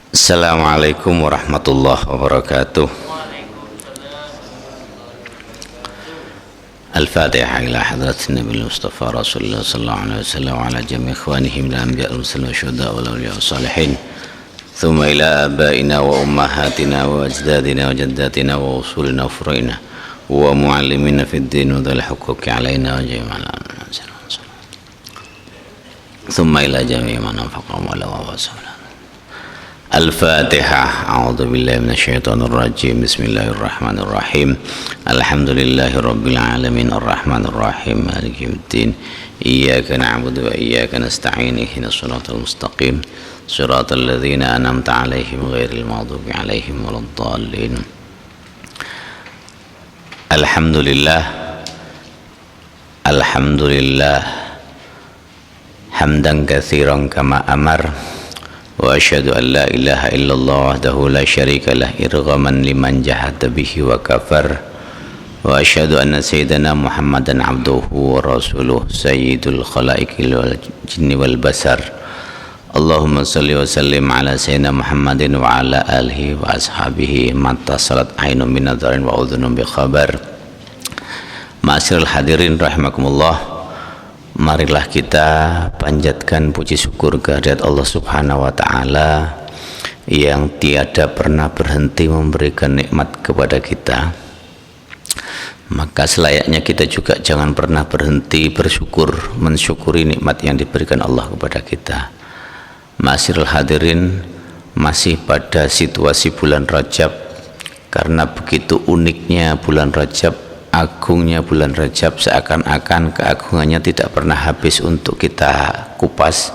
Assalamualaikum warahmatullahi wabarakatuh. Al-Fatihah ila hadrat Nabi Mustafa Rasulullah sallallahu alaihi wasallam wa ala jami' ikhwanihi min al-anbiya wal mursalin wa syuhada wal awliya was salihin. Thumma ila abaina wa ummahatina wa ajdadina wa jaddatina wa usulina wa furu'ina wa muallimina fid din wa dhal huquqi alaina wa jami'al thumma ila jami' man anfaqa wa la wa sallam. Al-Fatihah. A'udzu billahi minasyaitonir rajim. Bismillahirrahmanirrahim. Alhamdulillahi rabbil alamin arrahmanir rahim maliki yaumiddin. Iyyaka na'budu wa iyyaka nasta'in. Ihdinas shiratal mustaqim. Shiratal ladzina an'amta 'alaihim ghairil maghdubi 'alaihim waladdallin. Alhamdulillah. Alhamdulillah. Hamdan katsiran kama amar. Wa asyhadu an la ilaha illallah wahdahu la syarika lah irghaman liman jahada bihi wa kafar. Wa asyhadu anna sayyidana Muhammadan abduhu wa rasuluh sayyidul khalaiqil wal jinni wal basar. Allahumma salli wa sallim ala sayyidina Muhammadin wa ala alihi wa ashabihi matta salat ainun min nadharin wa udhunun bi khabar. Ma'asyiral hadirin rahimakumullah. Marilah kita panjatkan puji syukur kehadirat Allah Subhanahu wa taala yang tiada pernah berhenti memberikan nikmat kepada kita. Maka selayaknya kita juga jangan pernah berhenti bersyukur, mensyukuri nikmat yang diberikan Allah kepada kita. Ma'asyiral hadirin, masih pada situasi bulan Rajab, karena begitu uniknya bulan Rajab, agungnya bulan Rajab, seakan-akan keagungannya tidak pernah habis untuk kita kupas.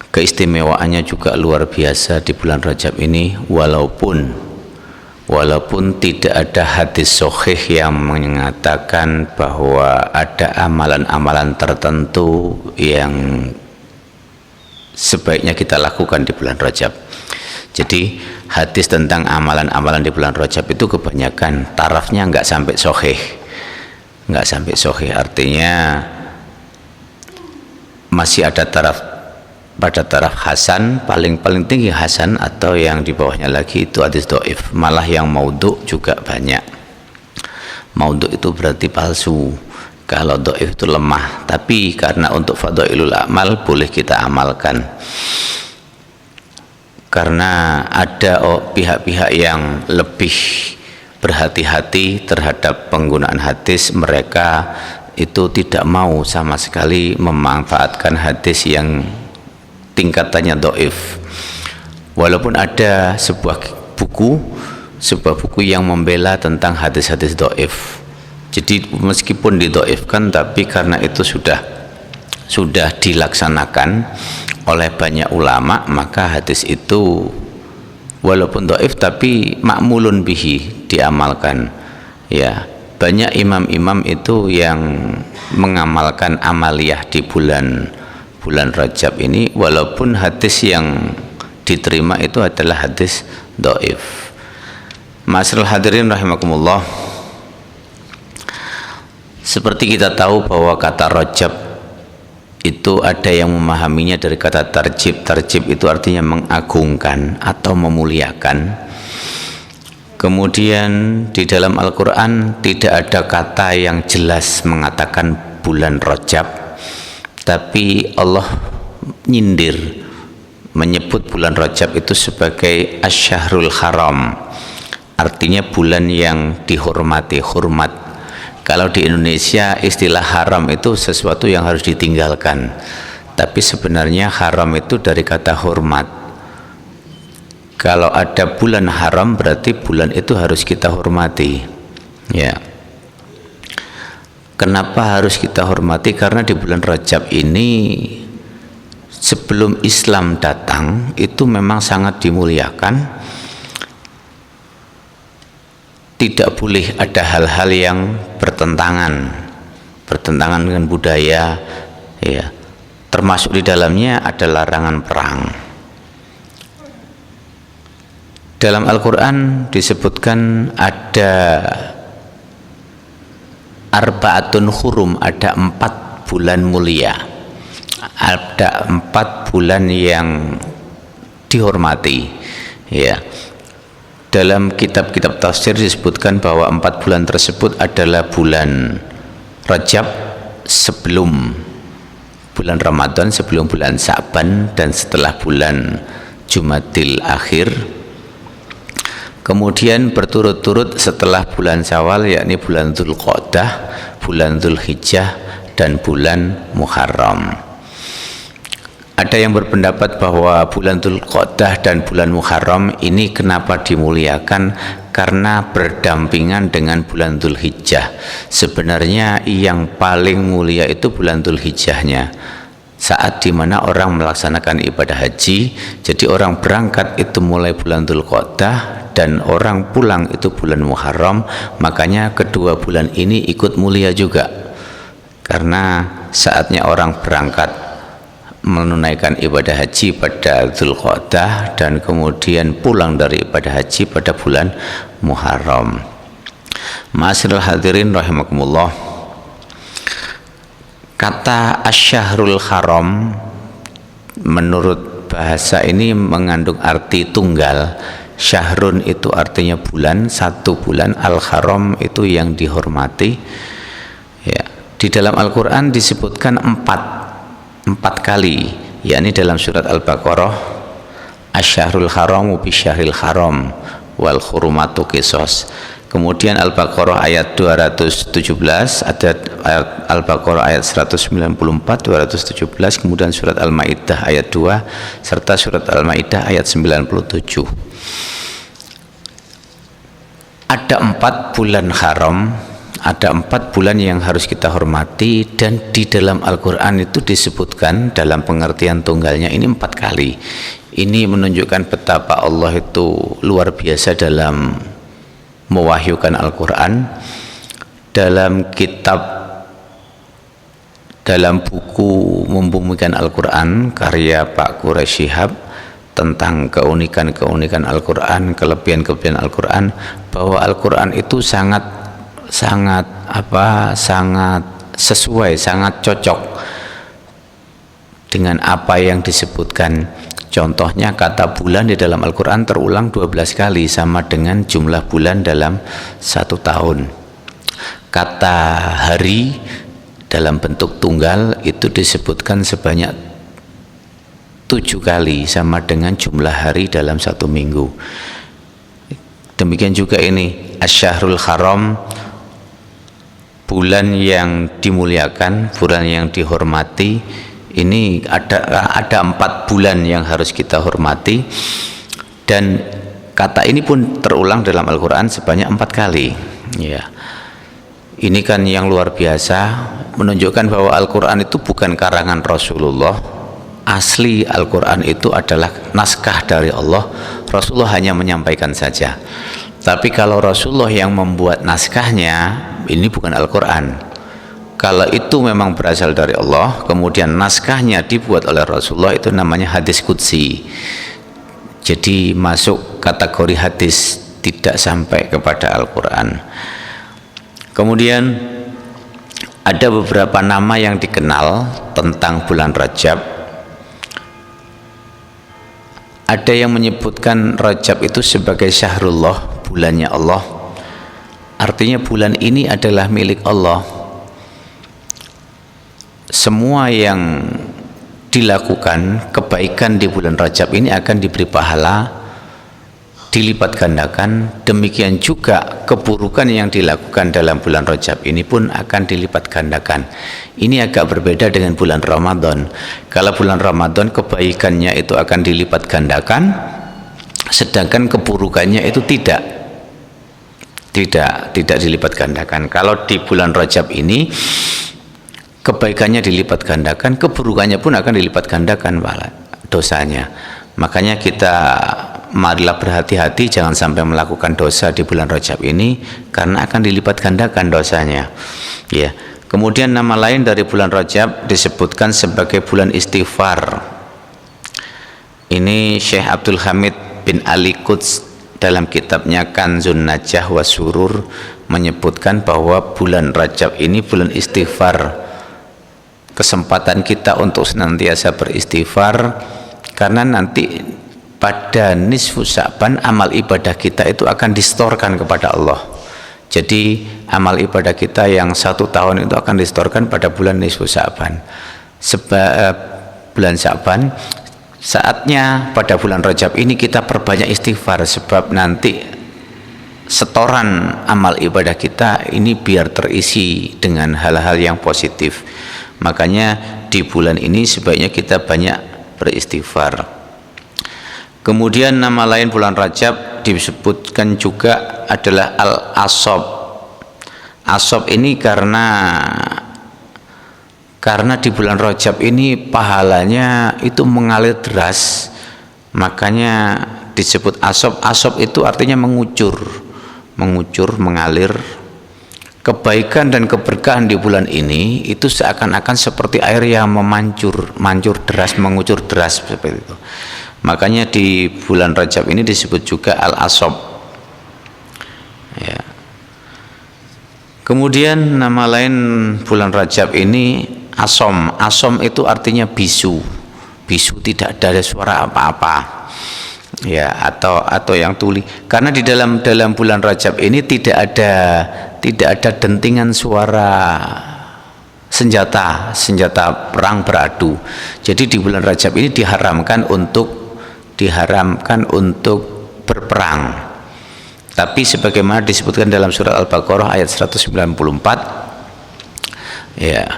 Keistimewaannya juga luar biasa di bulan Rajab ini, walaupun tidak ada hadis sahih yang mengatakan bahwa ada amalan-amalan tertentu yang sebaiknya kita lakukan di bulan Rajab. Jadi hadis tentang amalan-amalan di bulan Rajab itu kebanyakan tarafnya nggak sampai sahih, artinya masih ada pada taraf hasan, paling tinggi hasan, atau yang di bawahnya lagi itu hadis dhaif. Malah yang maudhu juga banyak. Maudhu itu berarti palsu, kalau dhaif itu lemah, tapi karena untuk fadhailul amal boleh kita amalkan. Karena ada pihak-pihak yang lebih berhati-hati terhadap penggunaan hadis, mereka itu tidak mau sama sekali memanfaatkan hadis yang tingkatannya dhaif. Walaupun ada sebuah buku yang membela tentang hadis-hadis dhaif. Jadi meskipun didhaifkan, tapi karena itu sudah dilaksanakan oleh banyak ulama, maka hadis itu walaupun dhaif tapi ma'mulun bihi, diamalkan. Ya, banyak imam-imam itu yang mengamalkan amaliyah di bulan Rajab ini, walaupun hadis yang diterima itu adalah hadis dhaif. Ma'asyiral hadirin rahimakumullah. Seperti kita tahu bahwa kata Rajab itu ada yang memahaminya dari kata tarjib. Tarjib itu artinya mengagungkan atau memuliakan. Kemudian di dalam Al-Quran tidak ada kata yang jelas mengatakan bulan Rajab, tapi Allah nyindir menyebut bulan Rajab itu sebagai Asy-Syahrul Haram, artinya bulan yang dihormati, hormat. Kalau di Indonesia istilah haram itu sesuatu yang harus ditinggalkan, tapi sebenarnya haram itu dari kata hormat. Kalau ada bulan haram berarti bulan itu harus kita hormati. Ya. Kenapa harus kita hormati? Karena di bulan Rajab ini sebelum Islam datang itu memang sangat dimuliakan. Tidak boleh ada hal-hal yang bertentangan dengan budaya, ya. Termasuk di dalamnya ada larangan perang. Dalam Al-Quran disebutkan ada arba'atun hurum, ada 4 bulan mulia, ada 4 bulan yang dihormati. Ya. Dalam kitab-kitab tafsir disebutkan bahwa 4 bulan tersebut adalah bulan Rajab sebelum bulan Ramadan, sebelum bulan Sa'ban, dan setelah bulan Jumadil Akhir. Kemudian berturut-turut setelah bulan Syawal, yakni bulan Dzulqa'dah, bulan Dzulhijjah, dan bulan Muharram. Ada yang berpendapat bahwa bulan Dzulqa'dah dan bulan Muharram ini kenapa dimuliakan? Karena berdampingan dengan bulan Dzulhijjah. Sebenarnya yang paling mulia itu bulan Dzulhijjahnya, saat dimana orang melaksanakan ibadah haji. Jadi orang berangkat itu mulai bulan Dzulqa'dah dan orang pulang itu bulan Muharram. Makanya kedua bulan ini ikut mulia juga, karena saatnya orang berangkat menunaikan ibadah haji pada Dzulqa'dah dan kemudian pulang dari ibadah haji pada bulan Muharram. Ma'asyiral hadirin rahimakumullah, kata Asy-Syahrul Haram menurut bahasa ini mengandung arti tunggal. Syahrun itu artinya bulan, 1 bulan. Al-Haram itu yang dihormati. Ya, di dalam Al-Quran disebutkan 4 kali, yakni dalam surat Al-Baqarah, Asy-Syahrul Haramu bisyahril haram wal hurumatu qisas. Kemudian Al-Baqarah ayat 217, ada Al-Baqarah ayat 194, 217, kemudian surat Al-Maidah ayat 2 serta surat Al-Maidah ayat 97. Ada 4 bulan haram, ada 4 bulan yang harus kita hormati, dan di dalam Al-Quran itu disebutkan dalam pengertian tunggalnya ini 4 kali. Ini menunjukkan betapa Allah itu luar biasa dalam mewahyukan Al-Quran. Dalam buku Membumikan Al-Quran karya Pak Quraish Shihab tentang keunikan-keunikan Al-Quran, kelebihan-kelebihan Al-Quran, bahwa Al-Quran itu sangat sesuai, sangat cocok dengan apa yang disebutkan. Contohnya kata bulan di dalam Al-Quran terulang 12 kali, sama dengan jumlah bulan dalam 1 tahun. Kata hari dalam bentuk tunggal itu disebutkan sebanyak 7 kali, sama dengan jumlah hari dalam 1 minggu. Demikian juga ini Asy-Syahrul Haram, bulan yang dimuliakan, bulan yang dihormati. Ini ada 4 bulan yang harus kita hormati, dan kata ini pun terulang dalam Al-Quran sebanyak 4 kali. Ya, ini kan yang luar biasa, menunjukkan bahwa Al-Quran itu bukan karangan Rasulullah. Asli Al-Quran itu adalah naskah dari Allah. Rasulullah hanya menyampaikan saja. Tapi kalau Rasulullah yang membuat naskahnya, ini bukan Al-Quran. Kalau itu memang berasal dari Allah, kemudian naskahnya dibuat oleh Rasulullah, itu namanya hadis qudsi. Jadi masuk kategori hadis, tidak sampai kepada Al-Quran. Kemudian ada beberapa nama yang dikenal tentang bulan Rajab. Ada yang menyebutkan Rajab itu sebagai Syahrullah, bulannya Allah. Artinya bulan ini adalah milik Allah. Semua yang dilakukan kebaikan di bulan Rajab ini akan diberi pahala, dilipat gandakan. Demikian juga keburukan yang dilakukan dalam bulan Rajab ini pun akan dilipat gandakan. Ini agak berbeda dengan bulan Ramadan. Kalau bulan Ramadan kebaikannya itu akan dilipat gandakan, sedangkan keburukannya itu tidak dilipat gandakan. Kalau di bulan Rajab ini kebaikannya dilipat gandakan, keburukannya pun akan dilipat gandakan dosanya. Makanya kita marilah berhati-hati, jangan sampai melakukan dosa di bulan Rajab ini, karena akan dilipat gandakan dosanya. Ya. Kemudian nama lain dari bulan Rajab disebutkan sebagai bulan istighfar. Ini Syekh Abdul Hamid bin Ali Quds dalam kitabnya Kanzun Najah wa Surur menyebutkan bahwa bulan Rajab ini bulan istighfar. Kesempatan kita untuk senantiasa beristighfar, karena nanti pada nisfu Sya'ban amal ibadah kita itu akan distorkan kepada Allah. Jadi amal ibadah kita yang 1 tahun itu akan distorkan pada bulan nisfu Sya'ban. Bulan Sya'ban saatnya pada bulan Rajab ini kita perbanyak istighfar, sebab nanti setoran amal ibadah kita ini biar terisi dengan hal-hal yang positif. Makanya di bulan ini sebaiknya kita banyak beristighfar. Kemudian nama lain bulan Rajab disebutkan juga adalah Al-Asab. Asab ini karena di bulan Rajab ini pahalanya itu mengalir deras, makanya disebut Asab. Asab itu artinya mengucur, mengalir. Kebaikan dan keberkahan di bulan ini itu seakan-akan seperti air yang mancur deras, mengucur deras seperti itu. Makanya di bulan Rajab ini disebut juga Al-Asab. Ya. Kemudian nama lain bulan Rajab ini Asom. Asom itu artinya bisu. Bisu tidak ada suara apa-apa. Ya, atau yang tuli. Karena di dalam bulan Rajab ini tidak ada dentingan suara senjata perang beradu. Jadi di bulan Rajab ini diharamkan untuk berperang. Tapi sebagaimana disebutkan dalam surat Al-Baqarah ayat 194, ya,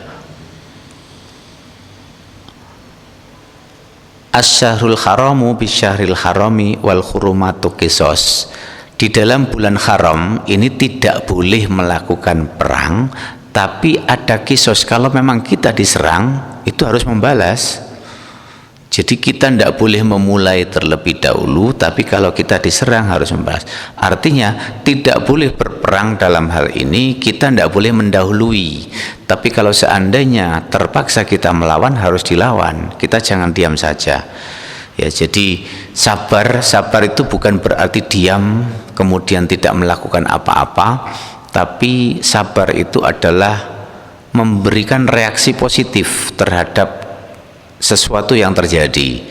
Asy-syahrul haramu bisyahril harami wal hurumatu qisas. Di dalam bulan haram ini tidak boleh melakukan perang, tapi ada kisos. Kalau memang kita diserang itu harus membalas. Jadi kita tidak boleh memulai terlebih dahulu, tapi kalau kita diserang harus membalas. Artinya tidak boleh berperang dalam hal ini, kita tidak boleh mendahului. Tapi kalau seandainya terpaksa kita melawan, harus dilawan. Kita jangan diam saja. Ya, jadi sabar itu bukan berarti diam kemudian tidak melakukan apa-apa, tapi sabar itu adalah memberikan reaksi positif terhadap sesuatu yang terjadi.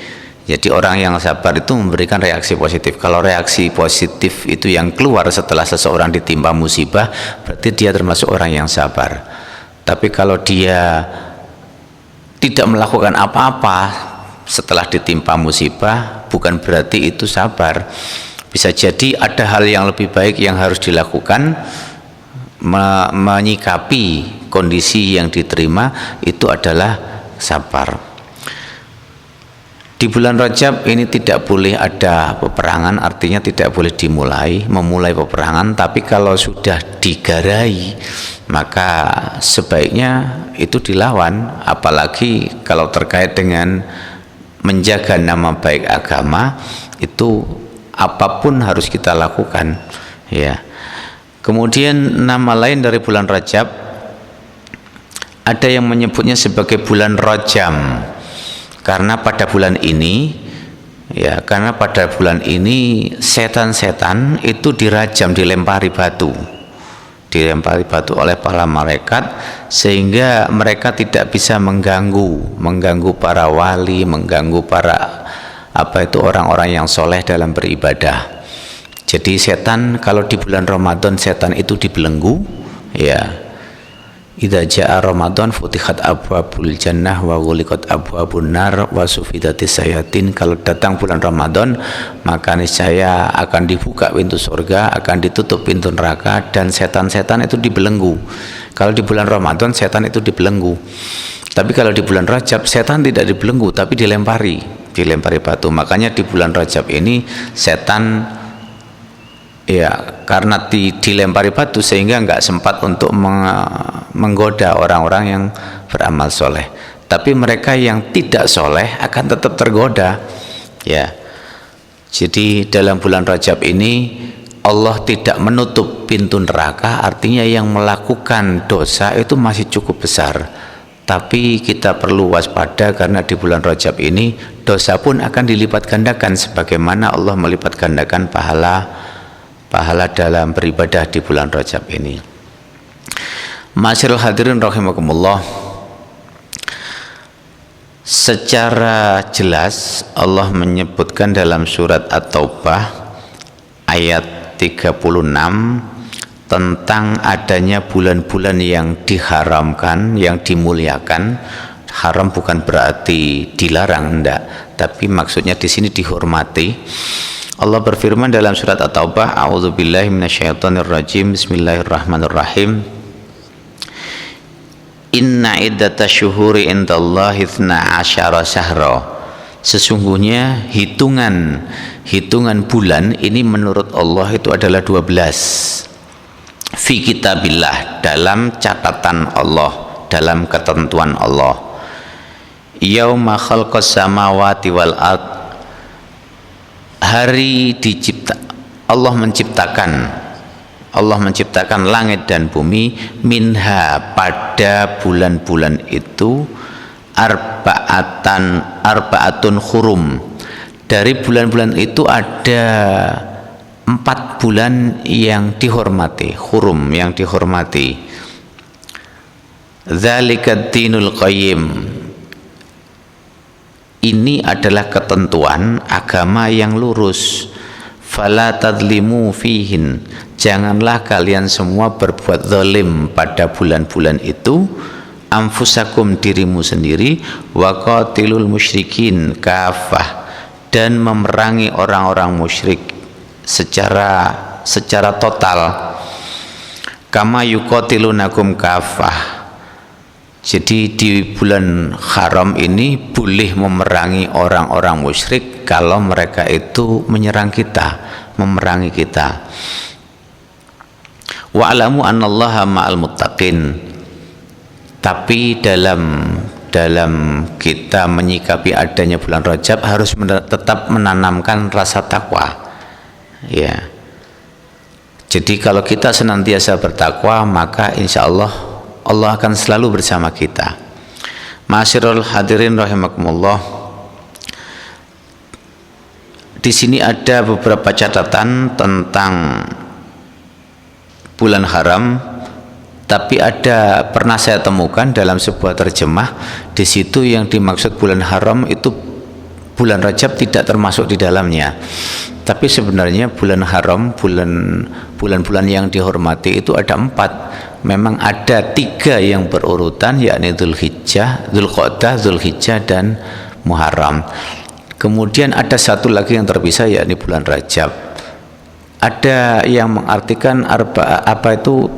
Jadi orang yang sabar itu memberikan reaksi positif. Kalau reaksi positif itu yang keluar setelah seseorang ditimpa musibah, berarti dia termasuk orang yang sabar. Tapi kalau dia tidak melakukan apa-apa setelah ditimpa musibah, bukan berarti itu sabar. Bisa jadi ada hal yang lebih baik yang harus dilakukan, menyikapi kondisi yang diterima, itu adalah sabar. Di bulan Rajab ini tidak boleh ada peperangan, artinya tidak boleh memulai peperangan. Tapi kalau sudah digarai, maka sebaiknya itu dilawan. Apalagi kalau terkait dengan menjaga nama baik agama, itu apapun harus kita lakukan. Ya. Kemudian nama lain dari bulan Rajab, ada yang menyebutnya sebagai bulan Rajam. Karena pada bulan ini setan-setan itu dirajam, dilempari batu oleh para malaikat, sehingga mereka tidak bisa mengganggu para wali, mengganggu para orang-orang yang soleh dalam beribadah. Jadi setan, kalau di bulan Ramadan setan itu dibelenggu, ya. Idza jaa Ramadan futihat abwabul jannah wa ghuliqat abwabun nar wa sufidatis sayatin. Kalau datang bulan Ramadan, maka niscaya akan dibuka pintu surga, akan ditutup pintu neraka, dan setan-setan itu dibelenggu. Kalau di bulan Ramadan setan itu dibelenggu. Tapi kalau di bulan Rajab setan tidak dibelenggu, tapi dilempari batu. Makanya di bulan Rajab ini setan, ya, karena dilempari batu sehingga nggak sempat untuk menggoda orang-orang yang beramal soleh. Tapi mereka yang tidak soleh akan tetap tergoda. Ya, jadi dalam bulan Rajab ini Allah tidak menutup pintu neraka, artinya yang melakukan dosa itu masih cukup besar. Tapi kita perlu waspada karena di bulan Rajab ini dosa pun akan dilipat gandakan, sebagaimana Allah melipat gandakan pahala dalam beribadah di bulan Rajab ini. Masyarul hadirin rahimakumullah, Secara jelas Allah menyebutkan dalam surat At-Taubah ayat 36 tentang adanya bulan-bulan yang diharamkan, yang dimuliakan. Haram bukan berarti dilarang, enggak, tapi maksudnya di sini dihormati. Allah berfirman dalam surat At-Taubah, a'udzubillahi minasyaitonirrajim, bismillahirrahmanirrahim. Inna iddatasyuhuri indallahi 12 syahra. Sesungguhnya hitungan bulan ini menurut Allah itu adalah 12. Fi kitabillah, dalam catatan Allah, dalam ketentuan Allah. Yauma khalqas samawati wal ard, hari Allah menciptakan langit dan bumi, minha, pada bulan-bulan itu, arbaatun hurum, dari bulan-bulan itu ada 4 bulan yang dihormati, hurum, yang dihormati. Dzalika dinul qayyim, ini adalah ketentuan agama yang lurus. Fala tadlimu fihin, janganlah kalian semua berbuat zalim pada bulan-bulan itu. Anfusakum, dirimu sendiri. Wa qatilul musyrikin kafah, dan memerangi orang-orang musyrik secara total. Kama yuqatilunakum kafah. Jadi di bulan haram ini boleh memerangi orang-orang musyrik kalau mereka itu menyerang kita, memerangi kita. Wa'lamu annallaha ma'al muttaqin. Tapi dalam kita menyikapi adanya bulan Rajab harus tetap menanamkan rasa takwa. Ya. Jadi kalau kita senantiasa bertakwa, maka insya Allah akan selalu bersama kita. Ma'asyiral hadirin rahimakumullah. Di sini ada beberapa catatan tentang bulan haram, tapi pernah saya temukan dalam sebuah terjemah, di situ yang dimaksud bulan haram itu bulan Rajab tidak termasuk di dalamnya. Tapi sebenarnya bulan haram, bulan-bulan yang dihormati itu ada 4. Memang ada 3 yang berurutan, yakni Dzulhijjah, Dzulqa'dah, Dzulhijjah, dan Muharram. Kemudian ada 1 lagi yang terpisah, yakni bulan Rajab. Ada yang mengartikan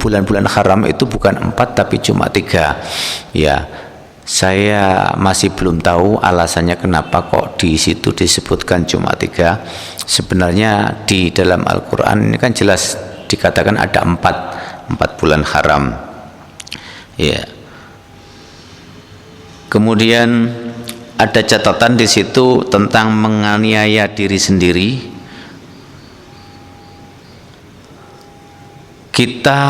bulan-bulan haram itu bukan 4 tapi cuma 3. Ya, saya masih belum tahu alasannya kenapa kok di situ disebutkan cuma 3. Sebenarnya di dalam Al-Quran ini kan jelas dikatakan ada 4 bulan haram. Ya. Kemudian ada catatan di situ tentang menganiaya diri sendiri. Kita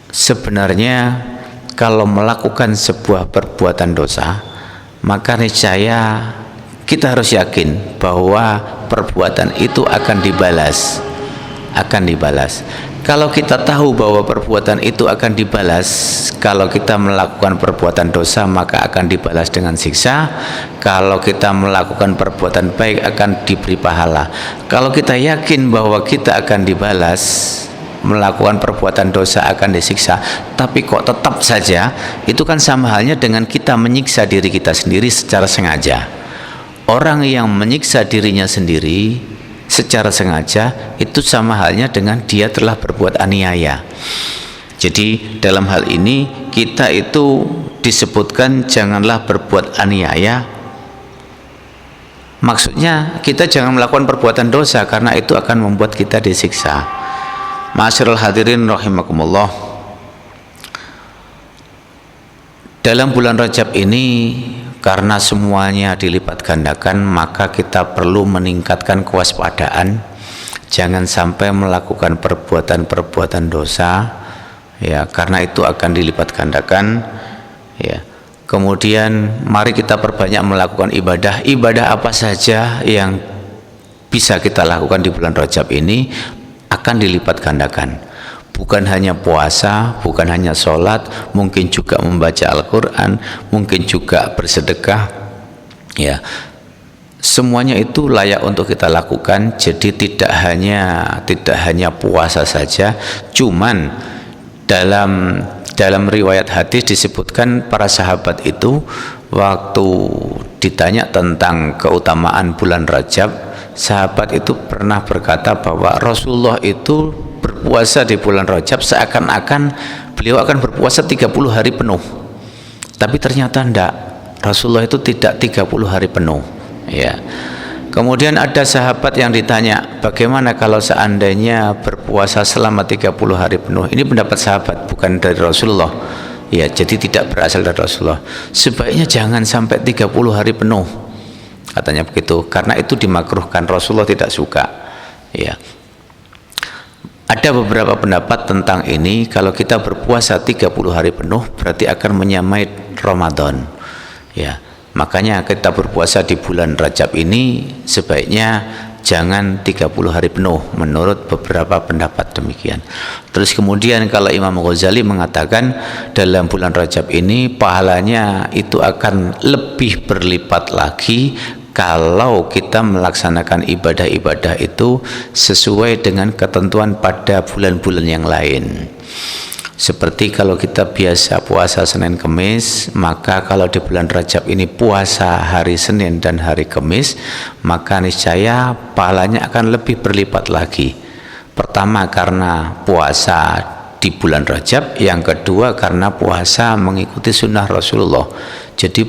sebenarnya kalau melakukan sebuah perbuatan dosa, maka niscaya kita harus yakin bahwa perbuatan itu akan dibalas. Kalau kita tahu bahwa perbuatan itu akan dibalas, kalau kita melakukan perbuatan dosa maka akan dibalas dengan siksa. Kalau kita melakukan perbuatan baik akan diberi pahala. Kalau kita yakin bahwa kita akan dibalas, melakukan perbuatan dosa akan disiksa, tapi kok tetap saja, itu kan sama halnya dengan kita menyiksa diri kita sendiri secara sengaja. Orang yang menyiksa dirinya sendiri secara sengaja itu sama halnya dengan dia telah berbuat aniaya. Jadi dalam hal ini kita itu disebutkan janganlah berbuat aniaya. Maksudnya kita jangan melakukan perbuatan dosa karena itu akan membuat kita disiksa. Ma'asyiral hadirin rahimakumullah. Dalam bulan Rajab ini, karena semuanya dilipat gandakan, maka kita perlu meningkatkan kewaspadaan, jangan sampai melakukan perbuatan-perbuatan dosa, ya, karena itu akan dilipat gandakan, ya. Kemudian mari kita perbanyak melakukan ibadah apa saja yang bisa kita lakukan di bulan Rajab ini akan dilipat gandakan. Bukan hanya puasa, bukan hanya sholat, mungkin juga membaca Al-Quran, mungkin juga bersedekah, ya. Semuanya itu layak untuk kita lakukan. Jadi tidak hanya puasa saja. Cuman dalam riwayat hadis disebutkan para sahabat itu waktu ditanya tentang keutamaan bulan Rajab, sahabat itu pernah berkata bahwa Rasulullah itu berpuasa di bulan Rajab seakan-akan beliau akan berpuasa 30 hari penuh. Tapi ternyata tidak. Rasulullah itu tidak 30 hari penuh, ya. Kemudian ada sahabat yang ditanya, bagaimana kalau seandainya berpuasa selama 30 hari penuh? Ini pendapat sahabat, bukan dari Rasulullah. Ya, jadi tidak berasal dari Rasulullah. Sebaiknya jangan sampai 30 hari penuh, katanya begitu, karena itu dimakruhkan, Rasulullah tidak suka. Ya. Ada beberapa pendapat tentang ini. Kalau kita berpuasa 30 hari penuh berarti akan menyamai Ramadan, ya. Makanya kita berpuasa di bulan Rajab ini sebaiknya jangan 30 hari penuh, menurut beberapa pendapat demikian. Terus kemudian kalau Imam Ghazali mengatakan dalam bulan Rajab ini pahalanya itu akan lebih berlipat lagi kalau kita melaksanakan ibadah-ibadah itu sesuai dengan ketentuan pada bulan-bulan yang lain. Seperti kalau kita biasa puasa Senin Kemis, maka kalau di bulan Rajab ini puasa hari Senin dan hari Kemis, maka niscaya pahalanya akan lebih berlipat lagi. Pertama karena puasa di bulan Rajab, yang kedua karena puasa mengikuti sunnah Rasulullah. Jadi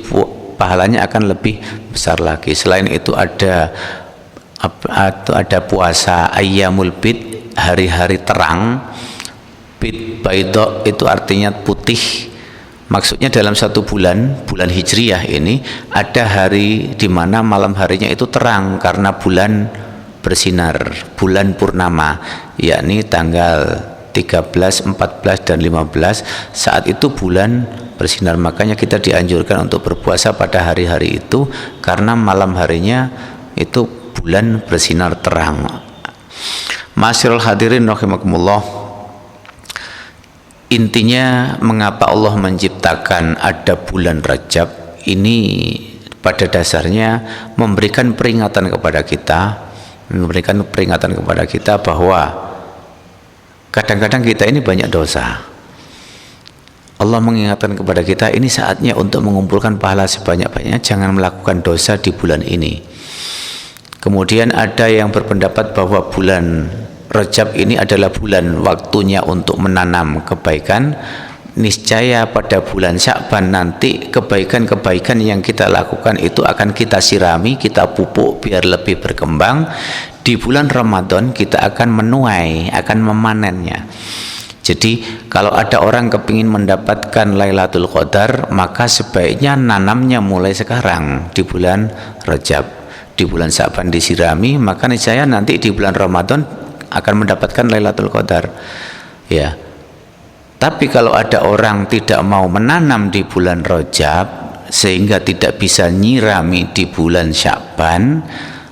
pahalanya akan lebih besar lagi. Selain itu ada puasa Ayyamul Bid, hari-hari terang. Bid baidha itu artinya putih. Maksudnya dalam satu bulan Hijriyah ini ada hari di mana malam harinya itu terang karena bulan bersinar, bulan purnama, yakni tanggal 13, 14 dan 15. Saat itu bulan bersinar, makanya kita dianjurkan untuk berpuasa pada hari-hari itu karena malam harinya itu bulan bersinar terang. Ma'asyiral hadirin rahimakumullah. Intinya mengapa Allah menciptakan ada bulan Rajab ini pada dasarnya memberikan peringatan kepada kita bahwa kadang-kadang kita ini banyak dosa. Allah mengingatkan kepada kita ini saatnya untuk mengumpulkan pahala sebanyak-banyaknya, jangan melakukan dosa di bulan ini. Kemudian ada yang berpendapat bahwa bulan Rajab ini adalah bulan waktunya untuk menanam kebaikan. Niscaya pada bulan Sya'ban nanti kebaikan-kebaikan yang kita lakukan itu akan kita sirami, kita pupuk biar lebih berkembang. Di bulan Ramadan kita akan menuai, akan memanennya. Jadi kalau ada orang kepingin mendapatkan Lailatul Qadar, maka sebaiknya nanamnya mulai sekarang di bulan Rajab. Di bulan Sya'ban disirami, maka niscaya nanti di bulan Ramadan akan mendapatkan Lailatul Qadar, ya. Tapi kalau ada orang tidak mau menanam di bulan Rajab sehingga tidak bisa nyirami di bulan Sya'ban,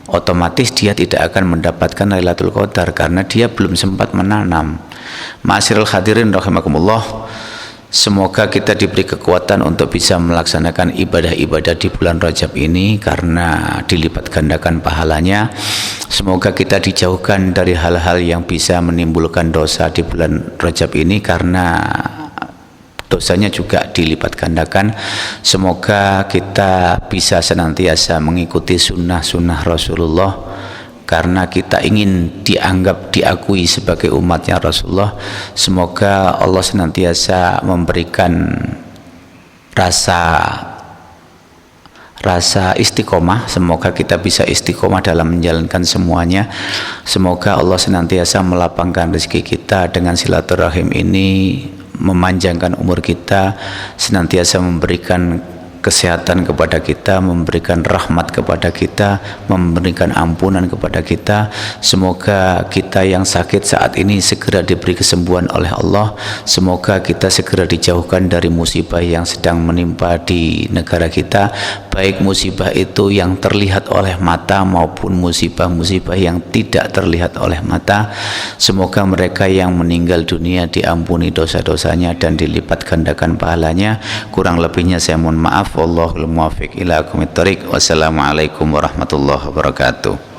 otomatis dia tidak akan mendapatkan Lailatul Qadar karena dia belum sempat menanam. Ma'asyiral hadirin rahimakumullah, semoga kita diberi kekuatan untuk bisa melaksanakan ibadah-ibadah di bulan Rajab ini karena dilipat gandakan pahalanya. Semoga kita dijauhkan dari hal-hal yang bisa menimbulkan dosa di bulan Rajab ini karena dosanya juga dilipat gandakan. Semoga kita bisa senantiasa mengikuti sunnah-sunnah Rasulullah karena kita ingin diakui sebagai umatnya Rasulullah. Semoga Allah senantiasa memberikan rasa istiqomah. Semoga kita bisa istiqomah dalam menjalankan semuanya. Semoga Allah senantiasa melapangkan rezeki kita dengan silaturahim ini, memanjangkan umur kita, senantiasa memberikan kesehatan kepada kita, memberikan rahmat kepada kita, memberikan ampunan kepada kita. Semoga kita yang sakit saat ini segera diberi kesembuhan oleh Allah. Semoga kita segera dijauhkan dari musibah yang sedang menimpa di negara kita, baik musibah itu yang terlihat oleh mata maupun musibah-musibah yang tidak terlihat oleh mata. Semoga mereka yang meninggal dunia diampuni dosa-dosanya dan dilipat gandakan pahalanya. Kurang lebihnya saya mohon maaf. Wallahul muwaffiq ila aqwamit thoriq. Wassalamualaikum warahmatullahi wabarakatuh.